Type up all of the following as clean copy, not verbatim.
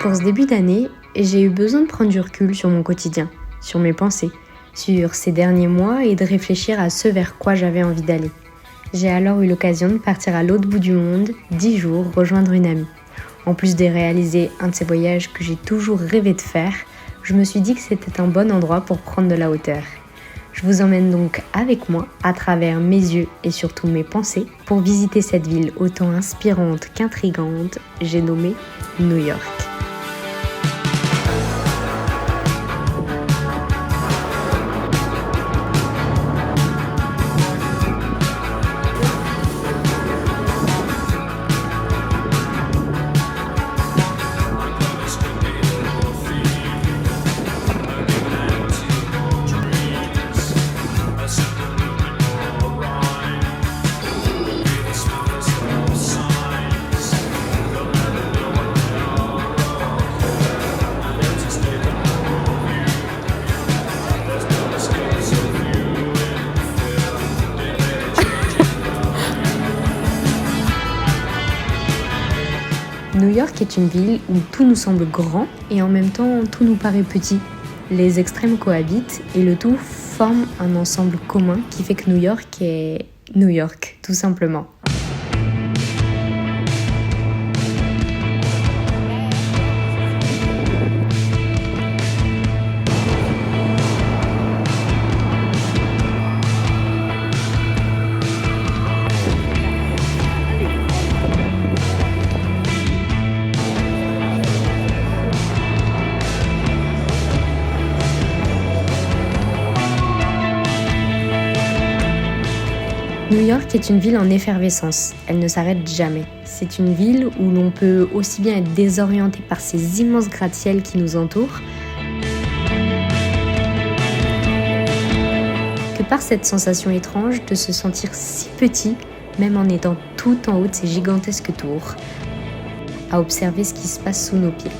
Pour ce début d'année, j'ai eu besoin de prendre du recul sur mon quotidien, sur mes pensées, sur ces derniers mois et de réfléchir à ce vers quoi j'avais envie d'aller. J'ai alors eu l'occasion de partir à l'autre bout du monde, 10 jours, rejoindre une amie. En plus de réaliser un de ces voyages que j'ai toujours rêvé de faire, je me suis dit que c'était un bon endroit pour prendre de la hauteur. Je vous emmène donc avec moi à travers mes yeux et surtout mes pensées pour visiter cette ville autant inspirante qu'intrigante, j'ai nommé New York. New York est une ville où tout nous semble grand et en même temps tout nous paraît petit. Les extrêmes cohabitent et le tout forme un ensemble commun qui fait que New York est New York, tout simplement. New York est une ville en effervescence, elle ne s'arrête jamais. C'est une ville où l'on peut aussi bien être désorienté par ces immenses gratte-ciels qui nous entourent que par cette sensation étrange de se sentir si petit, même en étant tout en haut de ces gigantesques tours, à observer ce qui se passe sous nos pieds.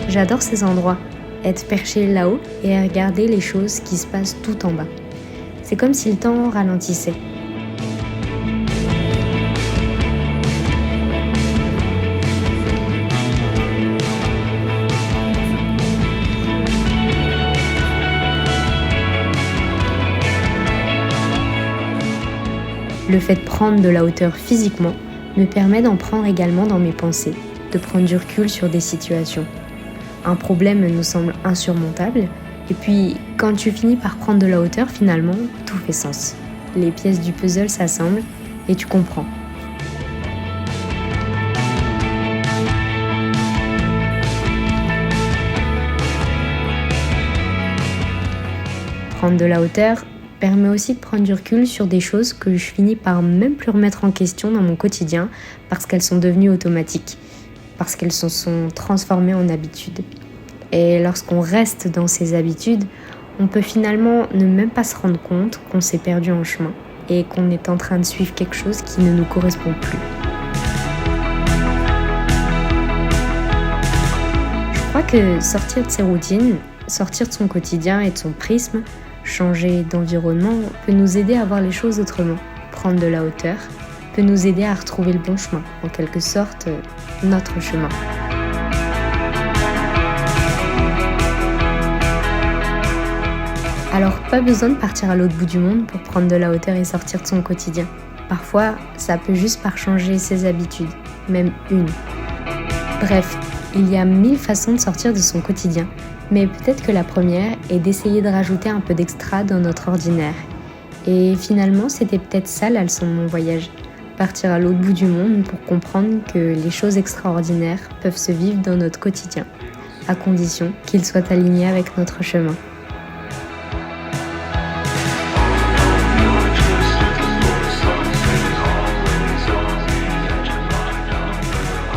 J'adore ces endroits. Être perché là-haut et regarder les choses qui se passent tout en bas. C'est comme si le temps ralentissait. Le fait de prendre de la hauteur physiquement me permet d'en prendre également dans mes pensées, de prendre du recul sur des situations. Un problème nous semble insurmontable, et puis quand tu finis par prendre de la hauteur, finalement, tout fait sens. Les pièces du puzzle s'assemblent et tu comprends. Prendre de la hauteur permet aussi de prendre du recul sur des choses que je finis par même plus remettre en question dans mon quotidien parce qu'elles sont devenues automatiques. Parce qu'elles se sont transformées en habitudes. Et lorsqu'on reste dans ces habitudes, on peut finalement ne même pas se rendre compte qu'on s'est perdu en chemin et qu'on est en train de suivre quelque chose qui ne nous correspond plus. Je crois que sortir de ses routines, sortir de son quotidien et de son prisme, changer d'environnement peut nous aider à voir les choses autrement, prendre de la hauteur, peut nous aider à retrouver le bon chemin, en quelque sorte notre chemin. Alors pas besoin de partir à l'autre bout du monde pour prendre de la hauteur et sortir de son quotidien. Parfois, ça peut juste par changer ses habitudes, même une. Bref, il y a 1000 façons de sortir de son quotidien, mais peut-être que la première est d'essayer de rajouter un peu d'extra dans notre ordinaire. Et finalement, c'était peut-être ça la leçon de mon voyage. Partir à l'autre bout du monde pour comprendre que les choses extraordinaires peuvent se vivre dans notre quotidien, à condition qu'ils soient alignés avec notre chemin.